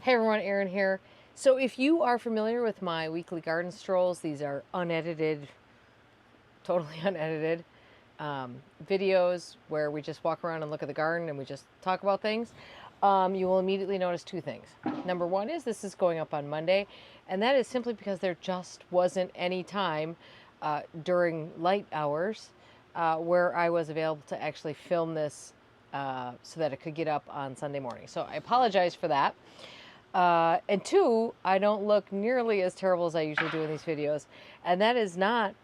Hey everyone, Erin here. So if you are familiar with my weekly garden strolls, these are unedited, totally unedited videos where we just walk around and look at the garden and we just talk about things. You will immediately notice two things. Number one is this is going up on Monday, and that is simply because there just wasn't any time during light hours where I was available to actually film this so that it could get up on Sunday morning. So I apologize for that. And two, I don't look nearly as terrible as I usually do in these videos. And that is not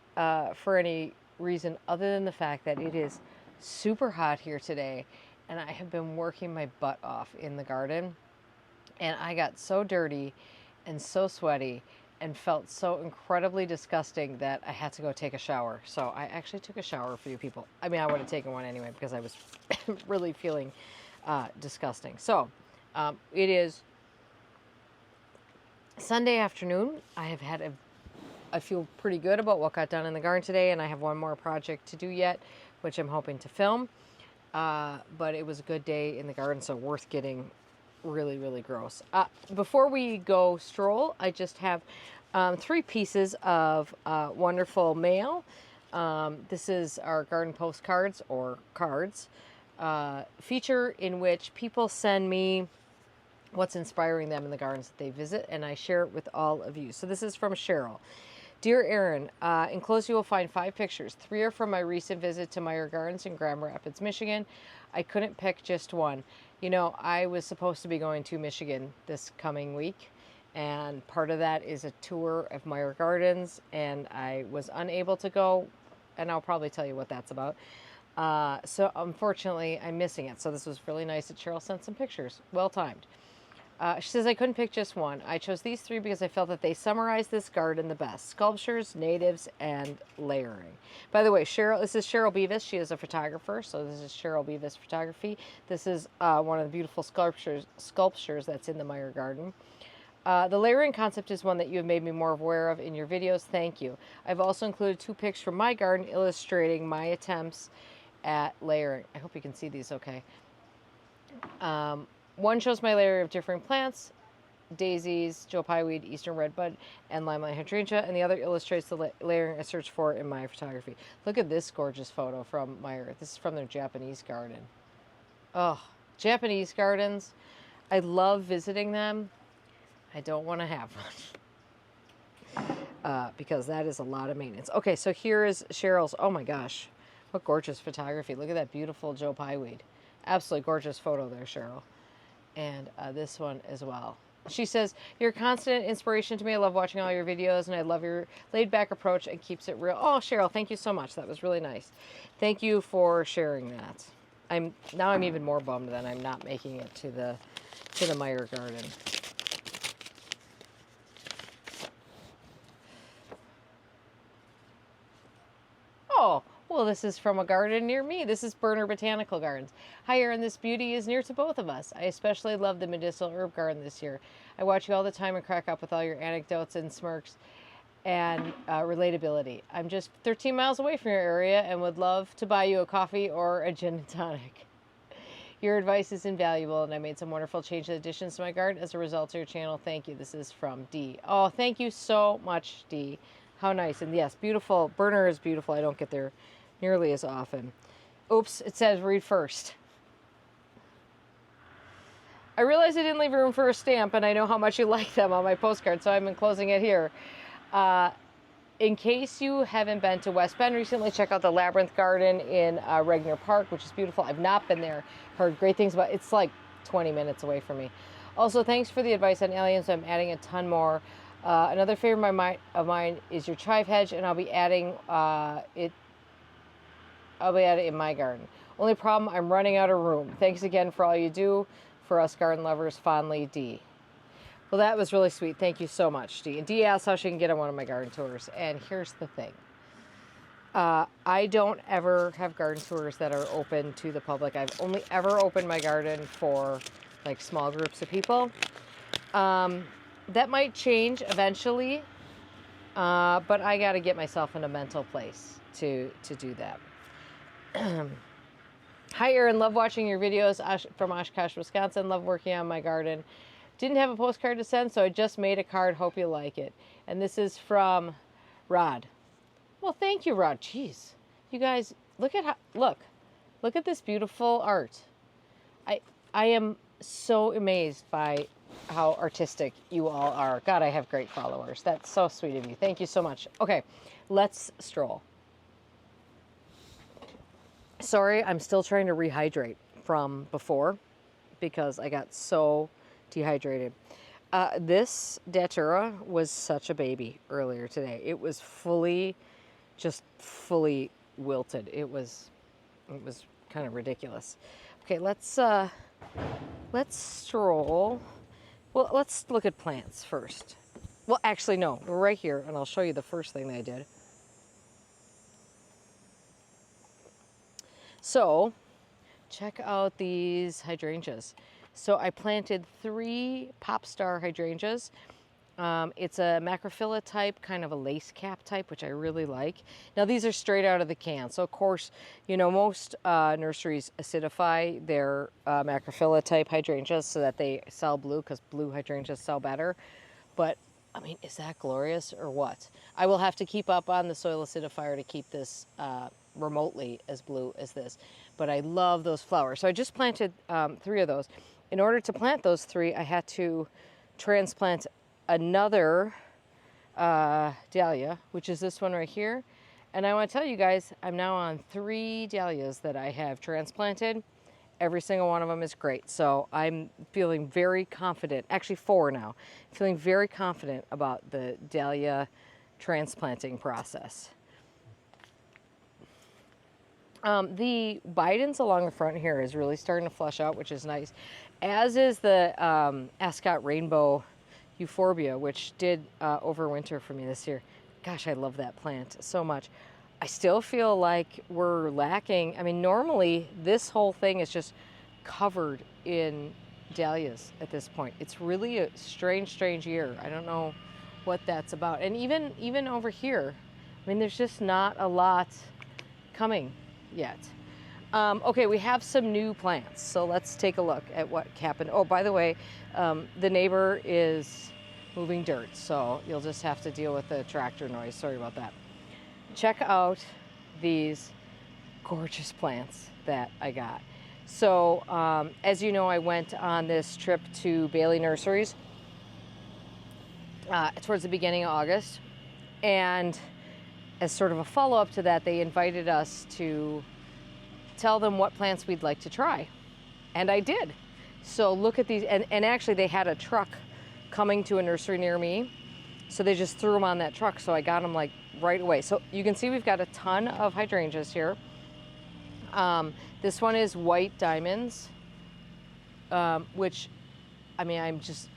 for any reason other than the fact that it is super hot here today. And I have been working my butt off in the garden. And I got so dirty and so sweaty and felt so incredibly disgusting that I had to go take a shower. So I actually took a shower for you people. I mean, I would have taken one anyway because I was really feeling disgusting. So it is Sunday afternoon. I feel pretty good about what got done in the garden today, and I have one more project to do yet, which I'm hoping to film. But it was a good day in the garden, so worth getting really, really gross. Before we go stroll, I just have 3 pieces of wonderful mail. This is our garden postcards or cards feature in which people send me what's inspiring them in the gardens that they visit, and I share it with all of you. So this is from Cheryl. Dear Erin, enclosed you will find 5 pictures. 3 are from my recent visit to Meyer Gardens in Grand Rapids, Michigan. I couldn't pick just one. You know, I was supposed to be going to Michigan this coming week, and part of that is a tour of Meyer Gardens, and I was unable to go, and I'll probably tell you what that's about. So unfortunately, I'm missing it. So this was really nice that Cheryl sent some pictures. Well timed. She says, I couldn't pick just one. I chose these 3 because I felt that they summarize this garden the best. Sculptures, natives, and layering. By the way, this is Cheryl Beavis. She is a photographer, so this is Cheryl Beavis Photography. This is one of the beautiful sculptures that's in the Meyer Garden. The layering concept is one that you have made me more aware of in your videos. Thank you. I've also included 2 pics from my garden illustrating my attempts at layering. I hope you can see these okay. One shows my layer of different plants, daisies, Joe Pyeweed, eastern redbud, and limelight hydrangea, and the other illustrates the layering I searched for in my photography. Look at this gorgeous photo from Meyer. This is from their Japanese garden. Oh, Japanese gardens. I love visiting them. I don't want to have one because that is a lot of maintenance. Okay, so here is Cheryl's. Oh my gosh, what gorgeous photography. Look at that beautiful Joe Pyeweed. Absolutely gorgeous photo there, Cheryl. And this one as well. She says, you're a constant inspiration to me. I love watching all your videos, and I love your laid-back approach and keeps it real. Oh, Cheryl, thank you so much. That was really nice. Thank you for sharing that. I'm even more bummed that I'm not making it to the Meyer Garden. Oh, well, this is from a garden near me. This is Berner Botanical Gardens. Hi, Erin. This beauty is near to both of us. I especially love the medicinal herb garden this year. I watch you all the time and crack up with all your anecdotes and smirks and relatability. I'm just 13 miles away from your area and would love to buy you a coffee or a gin and tonic. Your advice is invaluable, and I made some wonderful changes and additions to my garden as a result of your channel. Thank you. This is from D. Oh, thank you so much, D. How nice. And yes, beautiful. Berner is beautiful. I don't get there nearly as often. Oops, it says read first. I realized I didn't leave room for a stamp, and I know how much you like them on my postcard, so I'm enclosing it here. In case you haven't been to West Bend recently, check out the Labyrinth Garden in Regner Park, which is beautiful. I've not been there. Heard great things about it. It's like 20 minutes away from me. Also, thanks for the advice on aliens. I'm adding a ton more. Another favorite of mine is your chive hedge, and I'll be adding it in my garden. Only problem, I'm running out of room. Thanks again for all you do for us garden lovers. Fondly, D. Well, that was really sweet. Thank you so much, D. And D asked how she can get on one of my garden tours. And here's the thing. I don't ever have garden tours that are open to the public. I've only ever opened my garden for like small groups of people. That might change eventually, but I got to get myself in a mental place to do that. Hi, Erin. Love watching your videos from Oshkosh, Wisconsin. Love working on my garden. Didn't have a postcard to send, so I just made a card. Hope you like it. And this is from Rod. Well, thank you, Rod. Jeez. You guys, look at this beautiful art. I am so amazed by how artistic you all are. God, I have great followers. That's so sweet of you. Thank you so much. Okay, let's stroll. Sorry, I'm still trying to rehydrate from before because I got so dehydrated. This datura was such a baby earlier today. It was fully wilted. It was kind of ridiculous. Okay, let's stroll. Well, let's look at plants first. Well, actually, no, we're right here, and I'll show you the first thing that I did. So, check out these hydrangeas. So I planted 3 pop star hydrangeas. It's a macrophylla type, kind of a lace cap type, which I really like. Now these are straight out of the can. So of course, you know, most nurseries acidify their macrophylla type hydrangeas so that they sell blue, because blue hydrangeas sell better. But I mean, is that glorious or what? I will have to keep up on the soil acidifier to keep this remotely as blue as this. But I love those flowers. So I just planted 3 of those. In order to plant those 3, I had to transplant another dahlia, which is this one right here. And I want to tell you guys, I'm now on 3 dahlias that I have transplanted. Every single one of them is great. So I'm feeling very confident, actually 4 now, feeling very confident about the dahlia transplanting process. The Bidens along the front here is really starting to flush out, which is nice, as is the Ascot Rainbow Euphorbia, which did overwinter for me this year. Gosh, I love that plant so much. I still feel like we're lacking. I mean, normally this whole thing is just covered in dahlias at this point. It's really a strange year. I don't know what that's about. And even over here, I mean, there's just not a lot coming yet. Okay, we have some new plants, so let's take a look at what happened. Oh, by the way, the neighbor is moving dirt, so you'll just have to deal with the tractor noise. Sorry about that. Check out these gorgeous plants that I got. So, as you know, I went on this trip to Bailey Nurseries towards the beginning of August, and as sort of a follow-up to that, they invited us to tell them what plants we'd like to try. And I did. So look at these, and actually they had a truck coming to a nursery near me. So they just threw them on that truck. So I got them like right away. So you can see we've got a ton of hydrangeas here. This one is white diamonds, which, I mean, I'm just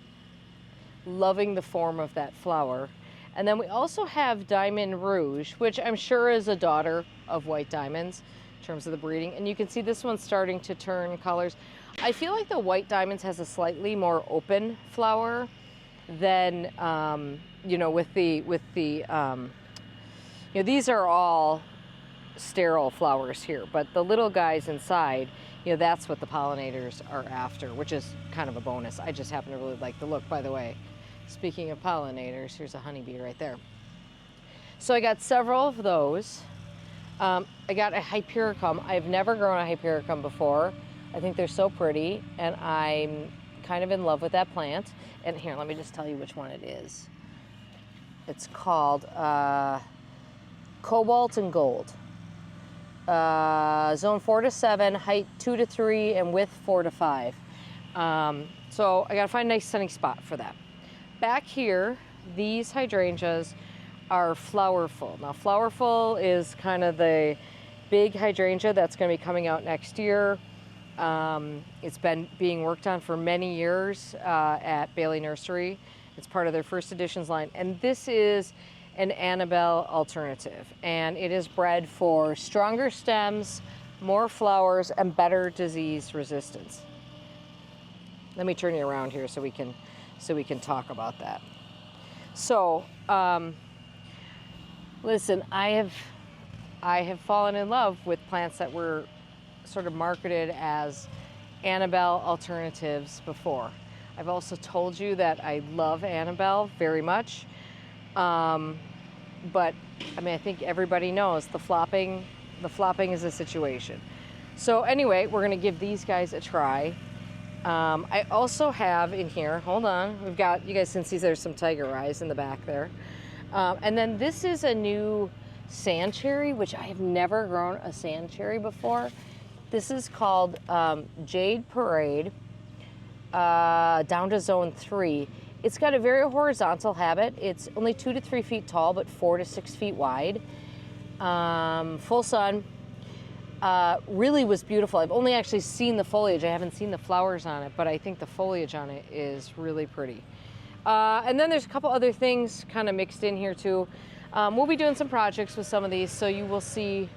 loving the form of that flower. And then we also have Diamond Rouge, which I'm sure is a daughter of white diamonds in terms of the breeding. And you can see this one's starting to turn colors. I feel like the white diamonds has a slightly more open flower than, you know, with the you know, these are all sterile flowers here, but the little guys inside, you know, that's what the pollinators are after, which is kind of a bonus. I just happen to really like the look, by the way. Speaking of pollinators, here's a honeybee right there. So I got several of those. I got a hypericum. I've never grown a hypericum before. I think they're so pretty, and I'm kind of in love with that plant. And here, let me just tell you which one it is. It's called Cobalt and Gold. Zone 4 to 7, height 2 to 3, and width 4 to 5. So I gotta find a nice sunny spot for that. Back here, these hydrangeas are flowerful. Now, flowerful is kind of the big hydrangea that's going to be coming out next year. It's been being worked on for many years at Bailey Nursery. It's part of their first editions line. And this is an Annabelle alternative. And it is bred for stronger stems, more flowers, and better disease resistance. Let me turn you around here so we can talk about that. So, listen, I have fallen in love with plants that were sort of marketed as Annabelle alternatives before. I've also told you that I love Annabelle very much. But I mean, I think everybody knows the flopping is a situation. So anyway, we're gonna give these guys a try. I also have in here, hold on, we've got, you guys can see there's some tiger eyes in the back there. And then this is a new sand cherry, which I have never grown a sand cherry before. This is called Jade Parade, down to zone 3. It's got a very horizontal habit. It's only 2 to 3 feet tall, but 4 to 6 feet wide. Full sun. Really was beautiful. I've only actually seen the foliage. I haven't seen the flowers on it, but I think the foliage on it is really pretty. And then there's a couple other things kind of mixed in here too. We'll be doing some projects with some of these, so you will see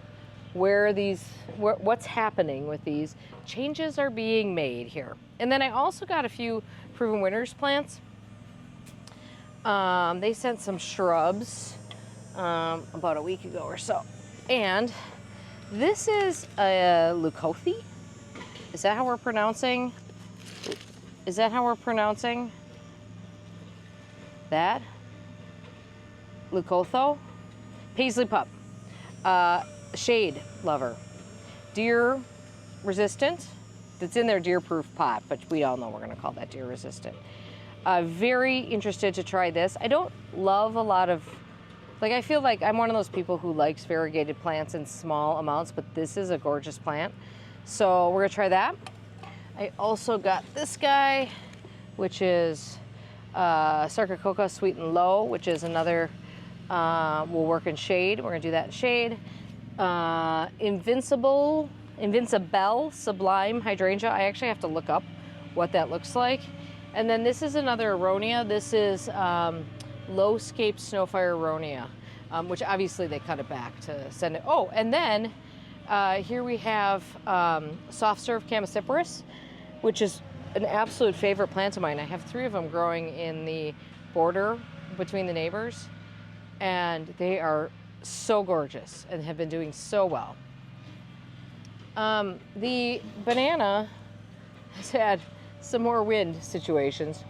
what's happening with these. Changes are being made here. And then I also got a few Proven Winners plants. They sent some shrubs about a week ago or so. And this is a leucothe. Is that how we're pronouncing? Is that how we're pronouncing that? Leucotho? Paisley pup. Shade lover. Deer resistant. That's in their deer proof pot, but we all know we're gonna call that deer resistant. Very interested to try this. I don't love a lot of, like, I feel like I'm one of those people who likes variegated plants in small amounts, but this is a gorgeous plant. So we're gonna try that. I also got this guy, which is Sarcocoa Sweet and Low, which is another, will work in shade. We're gonna do that in shade. Invincible Sublime Hydrangea. I actually have to look up what that looks like. And then this is another Aronia. This is Low-Scape Snowfire Aronia, which obviously they cut it back to send it. Oh, and then here we have Soft Serve Chamaecyparis, which is an absolute favorite plant of mine. I have 3 of them growing in the border between the neighbors, and they are so gorgeous and have been doing so well. The banana has had some more wind situations,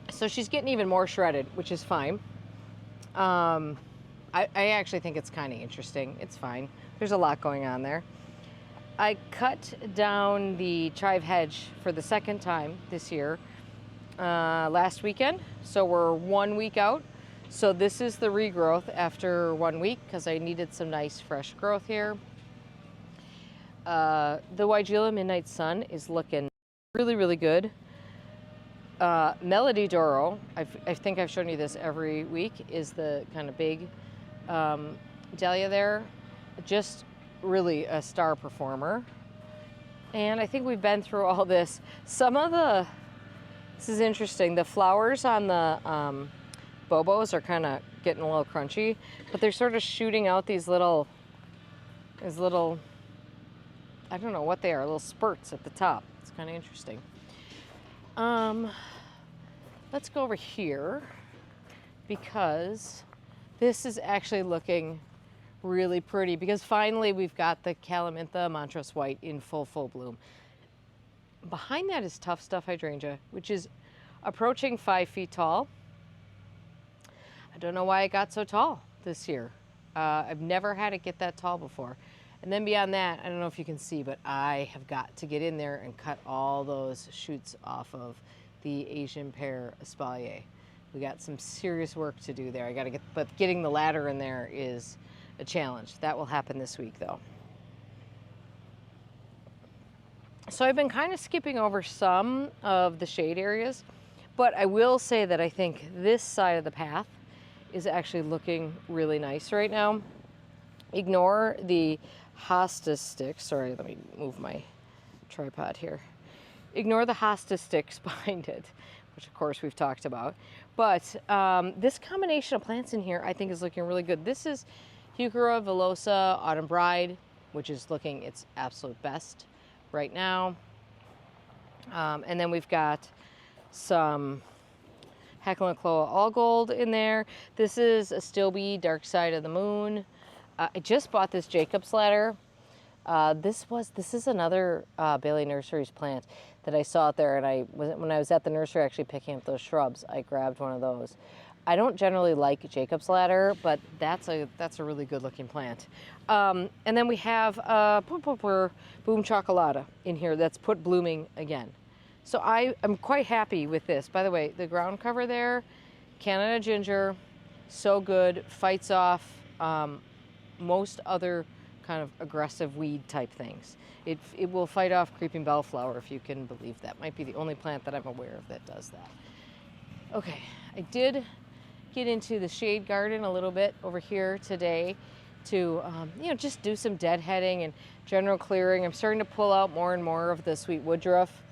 so she's getting even more shredded, which is fine. I actually think it's kind of interesting. It's fine. There's a lot going on there. I cut down the chive hedge for the 2nd time this year last weekend, so we're 1 week out. So this is the regrowth after 1 week because I needed some nice fresh growth here. The Weigela Midnight Sun is looking really, really good. Melody Doro, I think I've shown you this every week, is the kind of big dahlia there. Just really a star performer. And I think we've been through all this. This is interesting, the flowers on the Bobos are kind of getting a little crunchy, but they're sort of shooting out these little, I don't know what they are, little spurts at the top. It's kind of interesting. Let's go over here because this is actually looking really pretty because finally we've got the Calamintha Montrose White in full bloom. Behind that is Tough Stuff Hydrangea, which is approaching 5 feet tall. I don't know why it got so tall this year. I've never had it get that tall before. And then beyond that, I don't know if you can see, but I have got to get in there and cut all those shoots off of the Asian pear espalier. We got some serious work to do there. But getting the ladder in there is a challenge. That will happen this week though. So I've been kind of skipping over some of the shade areas, but I will say that I think this side of the path is actually looking really nice right now. Ignore the hosta sticks. Sorry, let me move my tripod here. Ignore the hosta sticks behind it, which of course we've talked about. But this combination of plants in here I think is looking really good. This is Heuchera villosa Autumn Bride, which is looking its absolute best right now. And then we've got some Hecla Chloa All Gold in there. This is a Stilby Dark Side of the Moon. I just bought this Jacob's Ladder. This is another Bailey Nurseries plant. that I saw out there, and when I was at the nursery actually picking up those shrubs, I grabbed one of those. I don't generally like Jacob's ladder, but that's a really good looking plant. And then we have Boom Chocolata in here that's put blooming again. So I'm quite happy with this. By the way, the ground cover there, Canada Ginger, so good, fights off most other kind of aggressive weed type things. It will fight off creeping bellflower, if you can believe that. Might be the only plant that I'm aware of that does that. Okay, I did get into the shade garden a little bit over here today to just do some deadheading and general clearing. I'm starting to pull out more and more of the sweet woodruff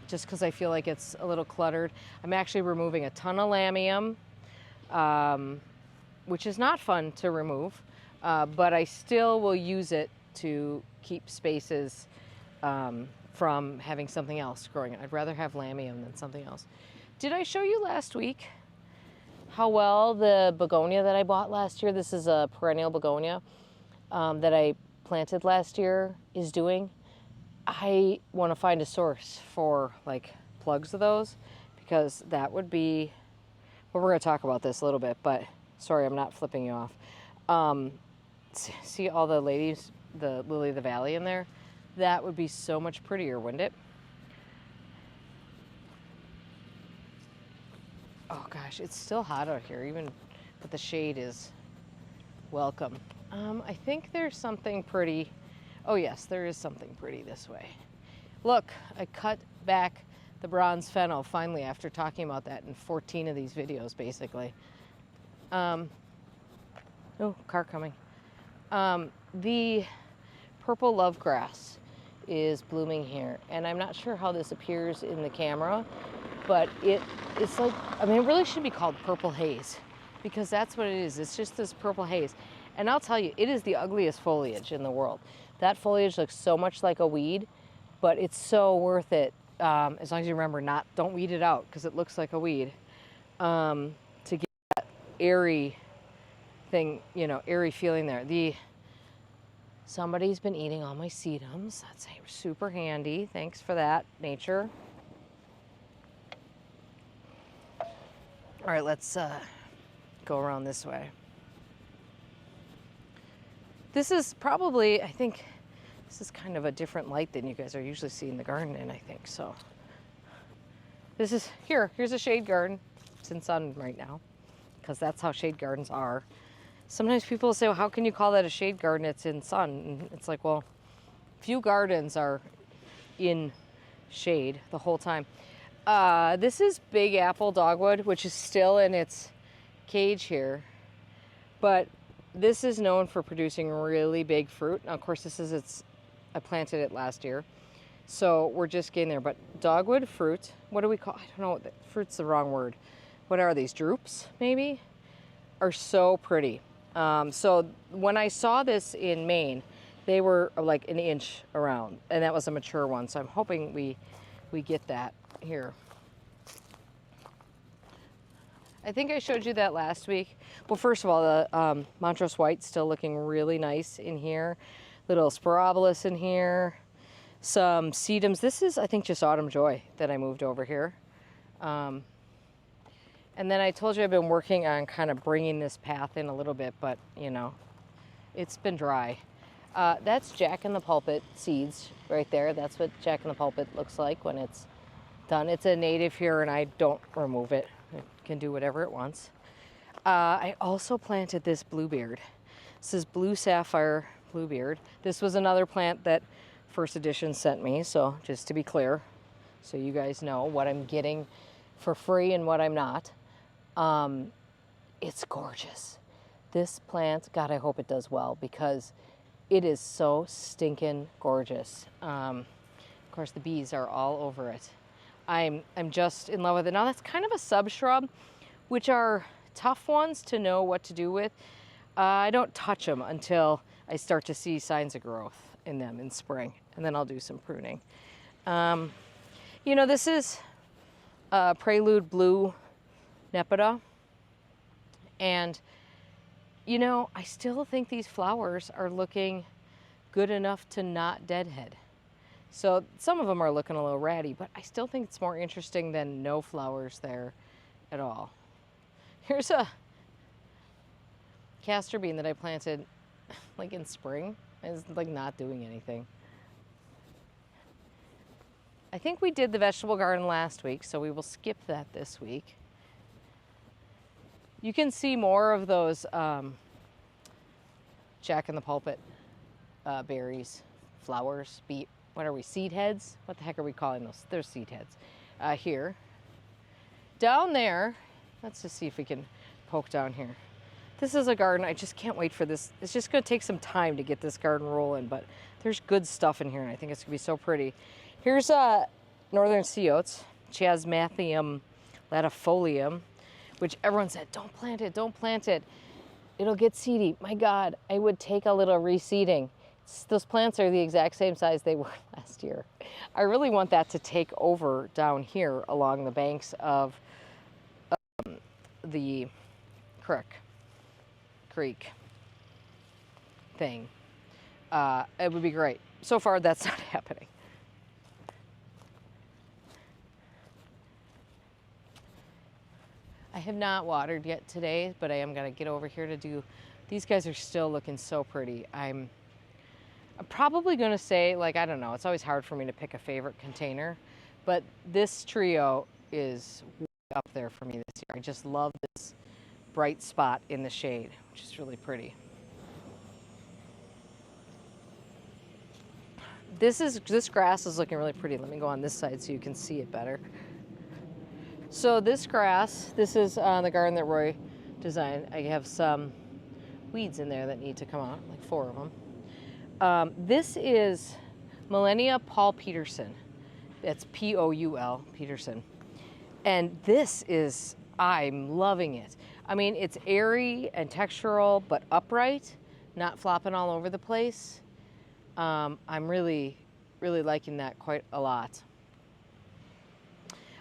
just because I feel like it's a little cluttered. I'm actually removing a ton of lamium, which is not fun to remove, but I still will use it to keep spaces from having something else growing. I'd rather have lamium than something else. Did I show you last week how well the begonia that I bought last year, this is a perennial begonia that I planted last year, is doing? I want to find a source for like plugs of those, because that would be, well, we're going to talk about this a little bit, but sorry, I'm not flipping you off. See all the ladies, the lily of the valley in there? That would be so much prettier, wouldn't it? Oh gosh, it's still hot out here, even, but the shade is welcome. I think there's something pretty. Oh yes, there is something pretty this way. Look, I cut back the bronze fennel finally after talking about that in 14 of these videos, basically. Oh, car coming. The purple lovegrass is blooming here, and I'm not sure how this appears in the camera, but it's like, I mean, it really should be called purple haze, because that's what it is. It's just this purple haze. And I'll tell you, it is the ugliest foliage in the world. That foliage looks so much like a weed, but it's so worth it, as long as you remember don't weed it out, because it looks like a weed, to get that airy thing, airy feeling there. Somebody's been eating all my sedums. That's super handy. Thanks for that, nature. All right, let's go around this way. This is probably, I think, this is kind of a different light than you guys are usually seeing the garden in, I think. So this is, here's a shade garden. It's in sun right now, because that's how shade gardens are. Sometimes people say, well, how can you call that a shade garden? It's in sun. And it's like, well, few gardens are in shade the whole time. This is Big Apple Dogwood, which is still in its cage here, but this is known for producing really big fruit. Now, of course, I planted it last year, so we're just getting there. But dogwood fruit, what do we call? I don't know. Fruit's the wrong word. What are these? Drupes, maybe? Are so pretty. So when I saw this in Maine, they were like an inch around, and that was a mature one. So I'm hoping we get that here. I think I showed you that last week. Well, first of all, the Montrose White's still looking really nice in here. Little Sporobolus in here. Some sedums. This is, I think, just Autumn Joy that I moved over here. And then I told you I've been working on kind of bringing this path in a little bit, but, it's been dry. That's Jack in the Pulpit seeds right there. That's what Jack in the Pulpit looks like when it's done. It's a native here, and I don't remove it. It can do whatever it wants. I also planted this bluebeard. This is Blue Sapphire Bluebeard. This was another plant that First Edition sent me, so just to be clear, so you guys know what I'm getting for free and what I'm not. It's gorgeous. This plant, God, I hope it does well, because it is so stinking gorgeous. Of course, the bees are all over it. I'm just in love with it. Now, that's kind of a sub-shrub, which are tough ones to know what to do with. I don't touch them until I start to see signs of growth in them in spring, and then I'll do some pruning. This is Prelude Blue Nepeta, and I still think these flowers are looking good enough to not deadhead. So some of them are looking a little ratty, but I still think it's more interesting than no flowers there at all. Here's a castor bean that I planted like in spring. It's like not doing anything. I think we did the vegetable garden last week, so we will skip that this week. You can see more of those Jack in the Pulpit berries, flowers, what are we, seed heads? What the heck are we calling those? They're seed heads. Here. Down there, let's just see if we can poke down here. This is a garden. I just can't wait for this. It's just going to take some time to get this garden rolling, but there's good stuff in here, and I think it's going to be so pretty. Here's northern sea oats, Chasmathium latifolium, which everyone said, don't plant it, don't plant it. It'll get seedy. My God, I would take a little reseeding. Those plants are the exact same size they were last year. I really want that to take over down here along the banks of the creek thing. It would be great. So far, that's not happening. I have not watered yet today, but I am gonna get over here to do, these guys are still looking so pretty. I'm probably gonna say, like, I don't know, it's always hard for me to pick a favorite container, but this trio is way up there for me this year. I just love this bright spot in the shade, which is really pretty. This grass is looking really pretty. Let me go on this side so you can see it better. So this grass, this is the garden that Roy designed. I have some weeds in there that need to come out, like 4 of them. This is Millennia Paul Peterson. That's P-O-U-L, Peterson. And this is, I'm loving it. I mean, it's airy and textural, but upright, not flopping all over the place. I'm really, really liking that quite a lot.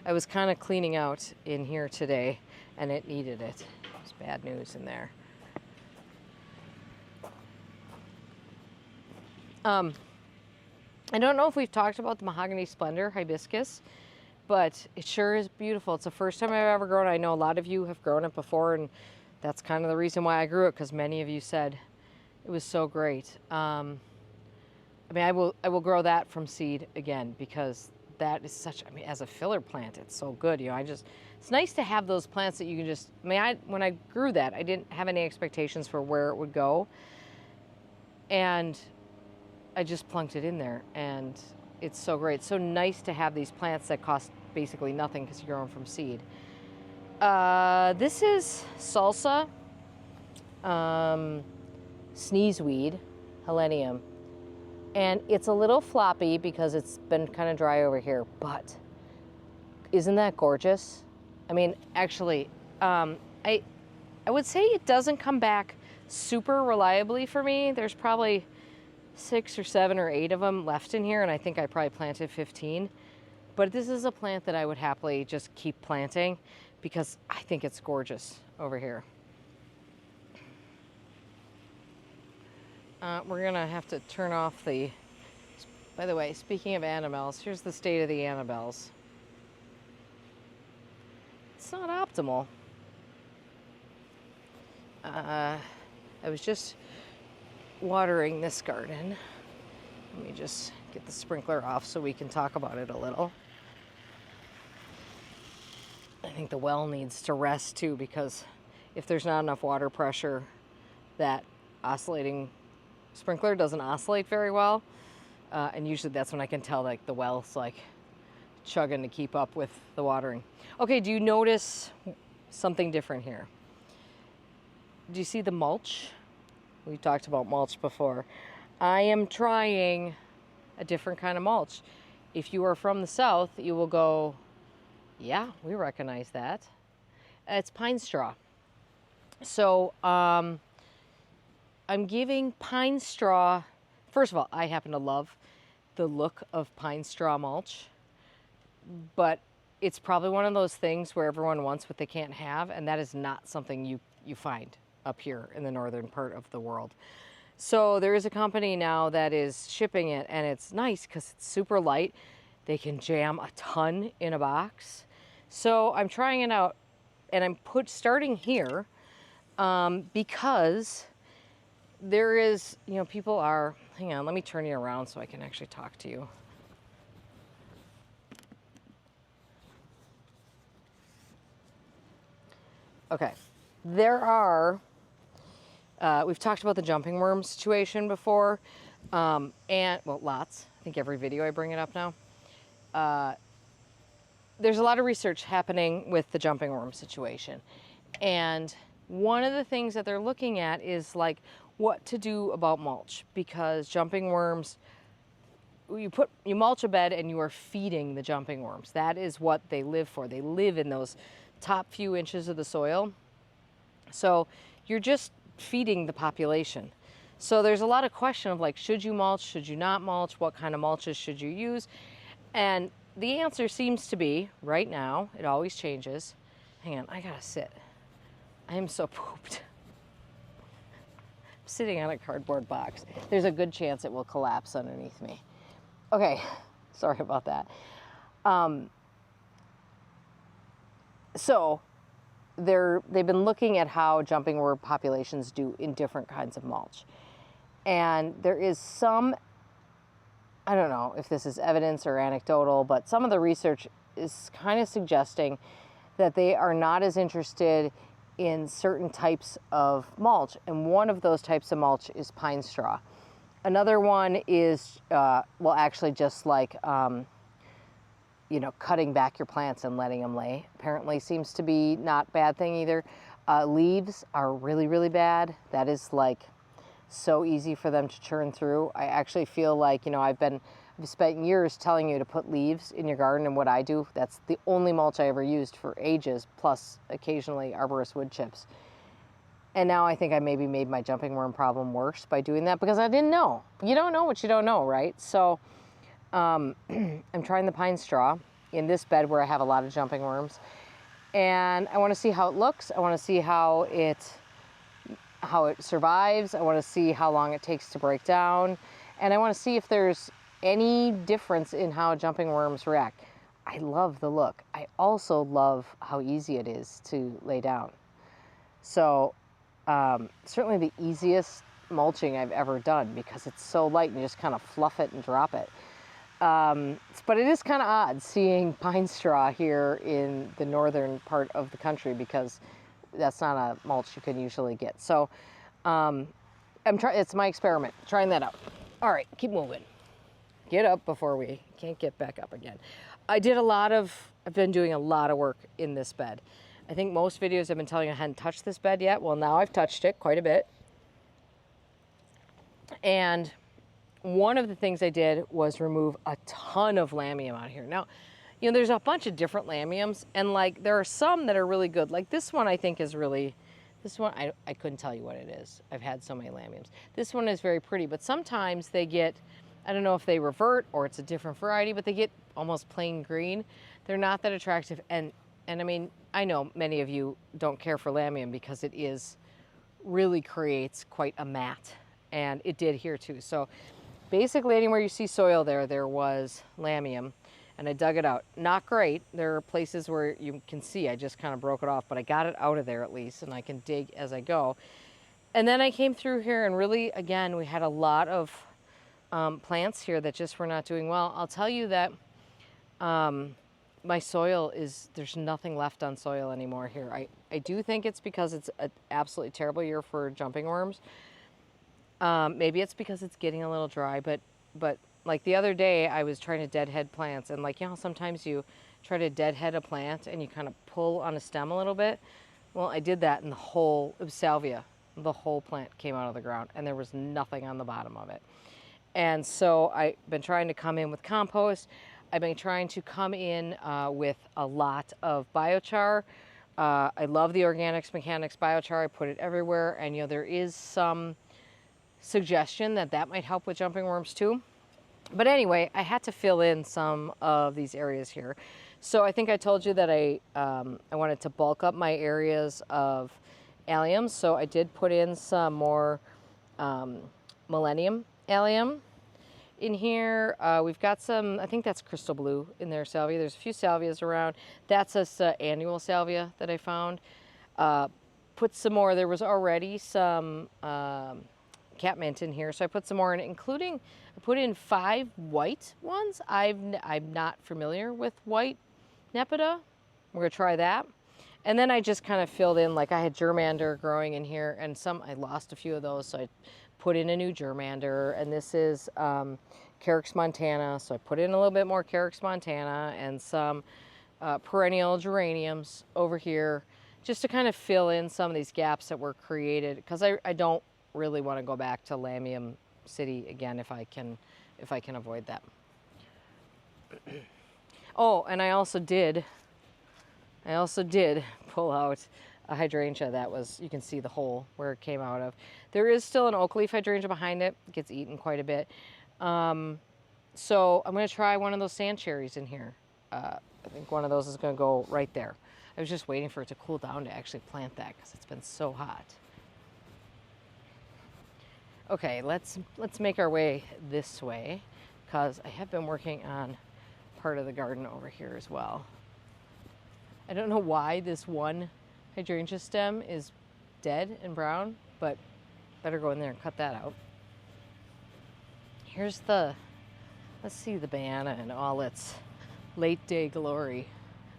I was kind of cleaning out in here today, and it needed it. There's bad news in there. I don't know if we've talked about the Mahogany Splendor hibiscus, but it sure is beautiful. It's the first time I've ever grown it. I know a lot of you have grown it before, and that's kind of the reason why I grew it, because many of you said it was so great. I mean, I will grow that from seed again, because that is such, I mean, as a filler plant, it's so good. You know, it's nice to have those plants that you can just, I mean, when I grew that, I didn't have any expectations for where it would go. And I just plunked it in there, and it's so great. It's so nice to have these plants that cost basically nothing because you grow them from seed. This is salsa, sneezeweed, helenium. And it's a little floppy because it's been kind of dry over here, but isn't that gorgeous? I mean, actually, I would say it doesn't come back super reliably for me. There's probably 6 or 7 or 8 of them left in here, and I think I probably planted 15. But this is a plant that I would happily just keep planting because I think it's gorgeous over here. We're gonna have to turn off the, by the way, speaking of Annabelles, here's the state of the Annabelles. It's not optimal. I was just watering this garden. Let me just get the sprinkler off so we can talk about it a little. I think the well needs to rest too, because if there's not enough water pressure, that oscillating sprinkler doesn't oscillate very well. And usually that's when I can tell, like, the well's like chugging to keep up with the watering. Okay, do you notice something different here? Do you see the mulch? We talked about mulch before. I am trying a different kind of mulch. If you are from the south, you will go, yeah, we recognize that. It's pine straw. So I'm giving pine straw, first of all, I happen to love the look of pine straw mulch, but it's probably one of those things where everyone wants what they can't have, and that is not something you find up here in the northern part of the world. So there is a company now that is shipping it, and it's nice because it's super light. They can jam a ton in a box. So I'm trying it out, and I'm starting here because there is, you know, people are, hang on, let me turn you around so I can actually talk to you. Okay, there are, we've talked about the jumping worm situation before, and, well, lots. I think every video I bring it up now. There's a lot of research happening with the jumping worm situation. And one of the things that they're looking at is like what to do about mulch, because jumping worms, you mulch a bed and you are feeding the jumping worms. That is what they live for. They live in those top few inches of the soil. So you're just feeding the population. So there's a lot of question of like, should you mulch, should you not mulch, what kind of mulches should you use? And the answer seems to be, right now, it always changes. Hang on, I gotta sit. I am so pooped. I'm sitting on a cardboard box. There's a good chance it will collapse underneath me. Okay, sorry about that. So they've been looking at how jumping worm populations do in different kinds of mulch. And there is some, I don't know if this is evidence or anecdotal, but some of the research is kind of suggesting that they are not as interested in certain types of mulch. And one of those types of mulch is pine straw. Another one is, well, actually just like, you know, cutting back your plants and letting them lay. Apparently seems to be not a bad thing either. Leaves are really, really bad. That is like so easy for them to churn through. I actually feel like, you know, I've spent years telling you to put leaves in your garden, and what I do, that's the only mulch I ever used for ages, plus occasionally arborist wood chips. And now I think I maybe made my jumping worm problem worse by doing that because I didn't know. You don't know what you don't know, right? So I'm trying the pine straw in this bed where I have a lot of jumping worms. And I want to see how it looks. I want to see how it survives. I want to see how long it takes to break down. And I want to see if there's any difference in how jumping worms react. I love the look. I also love how easy it is to lay down. So certainly the easiest mulching I've ever done because it's so light and you just kind of fluff it and drop it. But it is kind of odd seeing pine straw here in the northern part of the country because that's not a mulch you can usually get. So it's my experiment, trying that out. All right, keep moving. Get up before we can't get back up again. I've been doing a lot of work in this bed. I think most videos I've been telling you I hadn't touched this bed yet. Well, now I've touched it quite a bit. And one of the things I did was remove a ton of lamium out here. Now, you know, there's a bunch of different lamiums, and like there are some that are really good. Like this one I think is really, this one, I couldn't tell you what it is. I've had so many lamiums. This one is very pretty, but sometimes they get, I don't know if they revert or it's a different variety, but they get almost plain green. They're not that attractive. And I mean, I know many of you don't care for lamium because it really creates quite a mat, and it did here too. So basically anywhere you see soil there was lamium, and I dug it out. Not great. There are places where you can see I just kind of broke it off, but I got it out of there at least, and I can dig as I go. And then I came through here and really, again, we had a lot of plants here that just were not doing well. I'll tell you that my soil there's nothing left on soil anymore here. I do think it's because it's an absolutely terrible year for jumping worms. Maybe it's because it's getting a little dry, but like the other day I was trying to deadhead plants, and like, you know, sometimes you try to deadhead a plant and you kind of pull on a stem a little bit. Well, I did that, and it was salvia. The whole plant came out of the ground and there was nothing on the bottom of it. And so I've been trying to come in with compost. I've been trying to come in with a lot of biochar. I love the Organics Mechanics biochar. I put it everywhere, and you know, there is some suggestion that might help with jumping worms too. But anyway, I had to fill in some of these areas here. So I think I told you that I wanted to bulk up my areas of alliums. So I did put in some more Millennium allium in here. We've got some, I think that's crystal blue in there, salvia. There's a few salvias around. That's a annual salvia that I found. Put some more. There was already some catmint in here, so I put some more in, including I put in 5 white ones. I'm not familiar with white Nepeta. We're gonna try that. And then I just kind of filled in, like I had germander growing in here, and I lost a few of those, so I put in a new germander. And this is Carex montana, so I put in a little bit more Carex montana and some perennial geraniums over here, just to kind of fill in some of these gaps that were created, because I don't really want to go back to Lamium City again if I can avoid that. Oh, and I also did pull out a hydrangea that was, you can see the hole where it came out of. There is still an oak leaf hydrangea behind it. It gets eaten quite a bit. So I'm going to try one of those sand cherries in here. I think one of those is going to go right there. I was just waiting for it to cool down to actually plant that because it's been so hot. Okay, let's make our way this way, because I have been working on part of the garden over here as well. I don't know why this one hydrangea stem is dead and brown, but better go in there and cut that out. Here's let's see the banana in all its late day glory.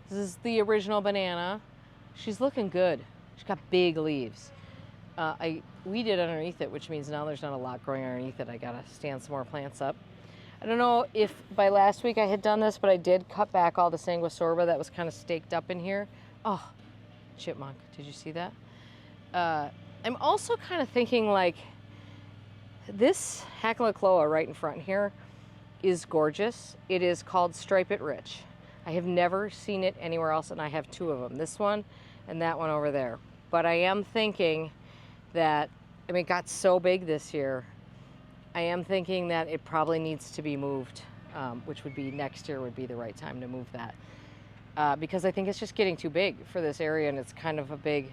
This is the original banana. She's looking good. She's got big leaves. I weeded underneath it, which means now there's not a lot growing underneath it. I gotta stand some more plants up. I don't know if by last week I had done this, but I did cut back all the sanguisorba that was kind of staked up in here. Oh, chipmunk, did you see that? I'm also kind of thinking, like, this Hackalochloa right in front here is gorgeous. It is called Stripe It Rich. I have never seen it anywhere else, and I have 2 of them, this one and that one over there. But I am thinking that, I mean, it got so big this year, I am thinking that it probably needs to be moved, which would be next year would be the right time to move that. Because I think it's just getting too big for this area, and it's kind of a big,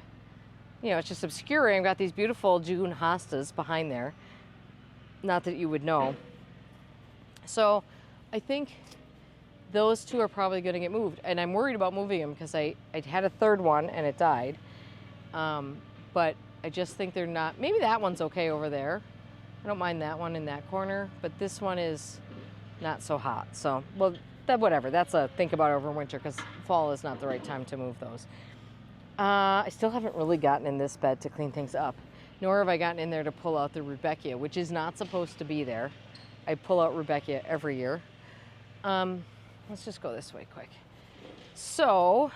you know, it's just obscuring. I've got these beautiful June hostas behind there. Not that you would know. So I think those 2 are probably going to get moved, and I'm worried about moving them because I had a 3rd one and it died. But I just think they're not, maybe that one's okay over there. I don't mind that one in that corner, but this one is not so hot. So, well, whatever. That's a think about over winter, because fall is not the right time to move those. I still haven't really gotten in this bed to clean things up, nor have I gotten in there to pull out the Rudbeckia, which is not supposed to be there. I pull out Rudbeckia every year. Let's just go this way quick. So,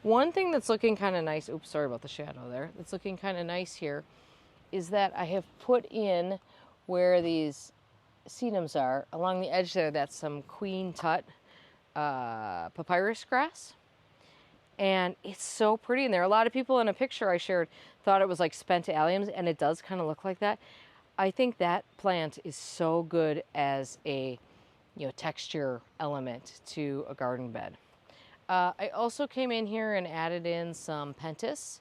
one thing that's looking kind of nice, oops, sorry about the shadow there, that's looking kind of nice here is that I have put in where these sedums are, along the edge there, that's some Queen Tut papyrus grass. And it's so pretty in there. A lot of people in a picture I shared thought it was like spent alliums, and it does kind of look like that. I think that plant is so good as a, you know, texture element to a garden bed. I also came in here and added in some pentas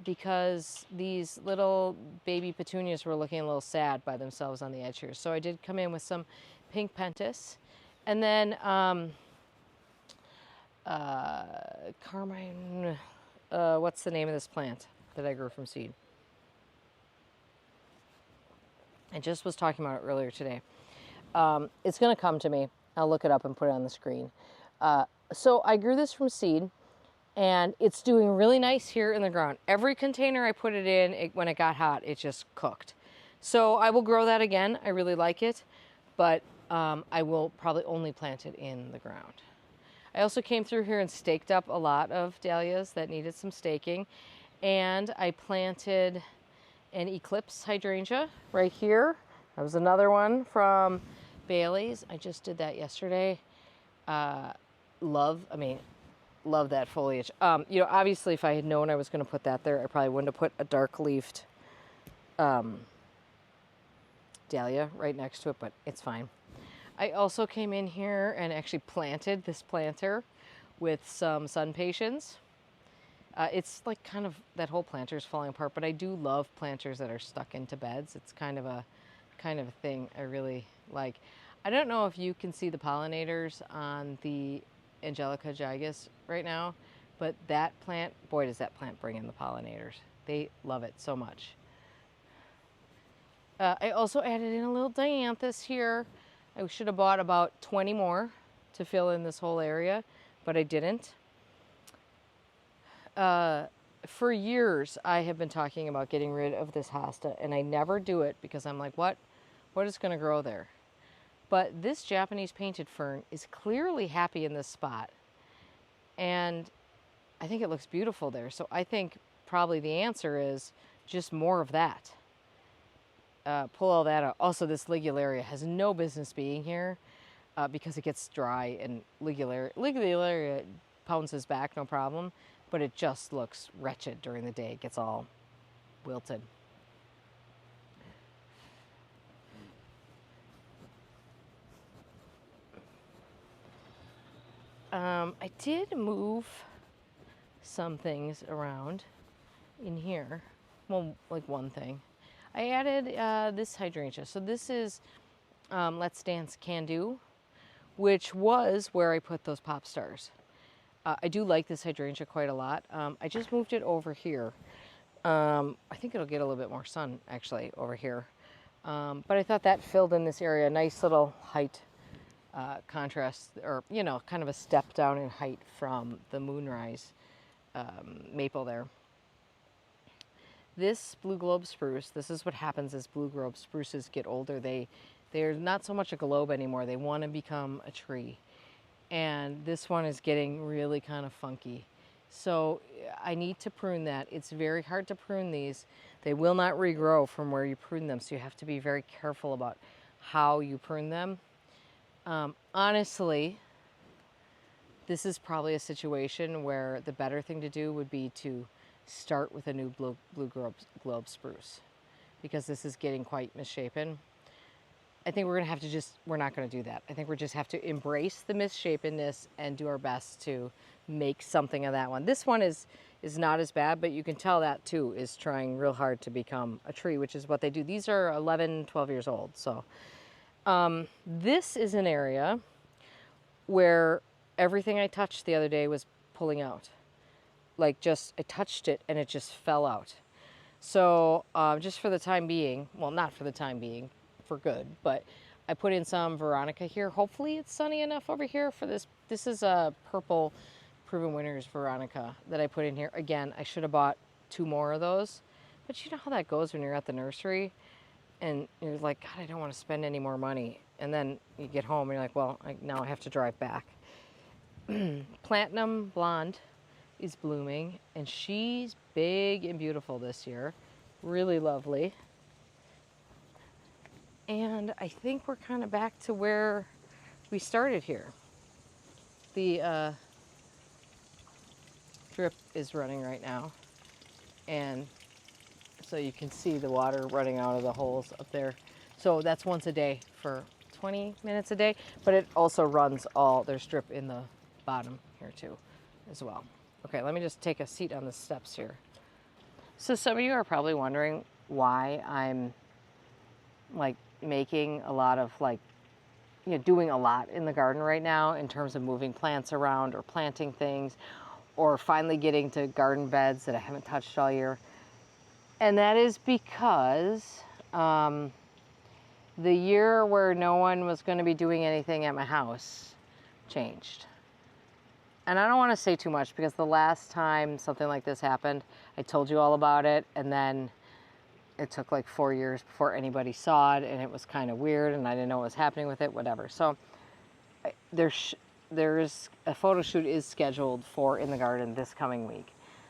because these little baby petunias were looking a little sad by themselves on the edge here. So I did come in with some pink pentas. And then Carmine, what's the name of this plant that I grew from seed? I just was talking about it earlier today. It's going to come to me. I'll look it up and put it on the screen. So I grew this from seed, and it's doing really nice here in the ground. Every container I put it in, when it got hot, it just cooked. So I will grow that again. I really like it, but I will probably only plant it in the ground. I also came through here and staked up a lot of dahlias that needed some staking, and I planted an Eclipse hydrangea right here. That was another one from Bailey's. I just did that yesterday. Love that foliage. You know, obviously if I had known I was going to put that there, I probably wouldn't have put a dark leafed dahlia right next to it, but it's fine. I also came in here and actually planted this planter with some sun patience. It's like kind of that whole planter's falling apart, but I do love planters that are stuck into beds. It's kind of a thing I really like. I don't know if you can see the pollinators on the Angelica gigas right now, but that plant, boy, does that plant bring in the pollinators. They love it so much. I also added in a little dianthus here. I should have bought about 20 more to fill in this whole area, but I didn't. For years, I have been talking about getting rid of this hosta, and I never do it because I'm like, what is going to grow there? But this Japanese painted fern is clearly happy in this spot, and I think it looks beautiful there. So I think probably the answer is just more of that. Pull all that out. Also, this ligularia has no business being here because it gets dry, and ligularia pounces back, no problem, but it just looks wretched during the day. It gets all wilted. I did move some things around in here. Well, like one thing. I added this hydrangea. So this is Let's Dance Can Do, which was where I put those pop stars. I do like this hydrangea quite a lot. I just moved it over here. I think it'll get a little bit more sun actually over here. But I thought that filled in this area, a nice little height contrast, or you know, kind of a step down in height from the moonrise maple there. This blue globe spruce, this is what happens as blue globe spruces get older. They're not so much a globe anymore. They want to become a tree. And this one is getting really kind of funky. So I need to prune that. It's very hard to prune these. They will not regrow from where you prune them. So you have to be very careful about how you prune them. Honestly, this is probably a situation where the better thing to do would be to start with a new blue globe spruce, because this is getting quite misshapen. I think we're gonna have to we're not gonna do that. I think we just have to embrace the misshapenness and do our best to make something of that one. This one is not as bad, but you can tell that too is trying real hard to become a tree, which is what they do. These are 11, 12 years old. So this is an area where everything I touched the other day was pulling out. Like I touched it and it just fell out. So just for the time being, well, not for the time being, for good, but I put in some Veronica here. Hopefully it's sunny enough over here for this. This is a purple Proven Winners Veronica that I put in here. Again, I should have bought 2 more of those, but you know how that goes when you're at the nursery and you're like, God, I don't want to spend any more money. And then you get home and you're like, well, now I have to drive back. Platinum Blonde is blooming, and she's big and beautiful this year. Really lovely. And I think we're kind of back to where we started here. The drip is running right now, and so you can see the water running out of the holes up there. So that's once a day for 20 minutes a day, but it also runs there's drip in the bottom here too as well. Okay, let me just take a seat on the steps here. So some of you are probably wondering why I'm like making a lot of doing a lot in the garden right now in terms of moving plants around or planting things or finally getting to garden beds that I haven't touched all year. And that is because the year where no one was going to be doing anything at my house changed. And I don't want to say too much because the last time something like this happened, I told you all about it, and then it took like 4 years before anybody saw it, and it was kind of weird, and I didn't know what was happening with it, whatever. So there's a photo shoot is scheduled for In the Garden this coming week.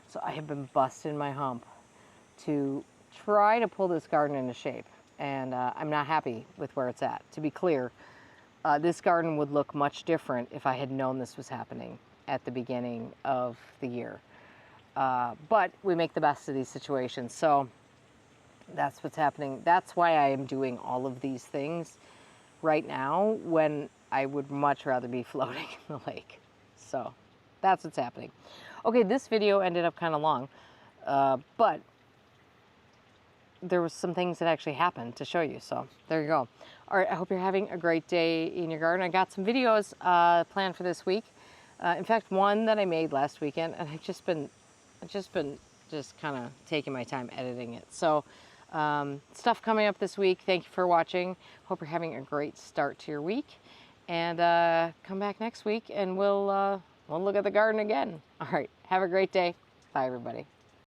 So I have been busting my hump to try to pull this garden into shape, and I'm not happy with where it's at. To be clear, this garden would look much different if I had known this was happening at the beginning of the year. But we make the best of these situations. So that's what's happening. That's why I am doing all of these things right now when I would much rather be floating in the lake. So that's what's happening. Okay, this video ended up kind of long, but there was some things that actually happened to show you. So there you go. All right, I hope you're having a great day in your garden. I got some videos planned for this week. In fact, one that I made last weekend, and I've just been kind of taking my time editing it. So stuff coming up this week. Thank you for watching. Hope you're having a great start to your week, and come back next week and we'll look at the garden again. All right, have a great day. Bye, everybody.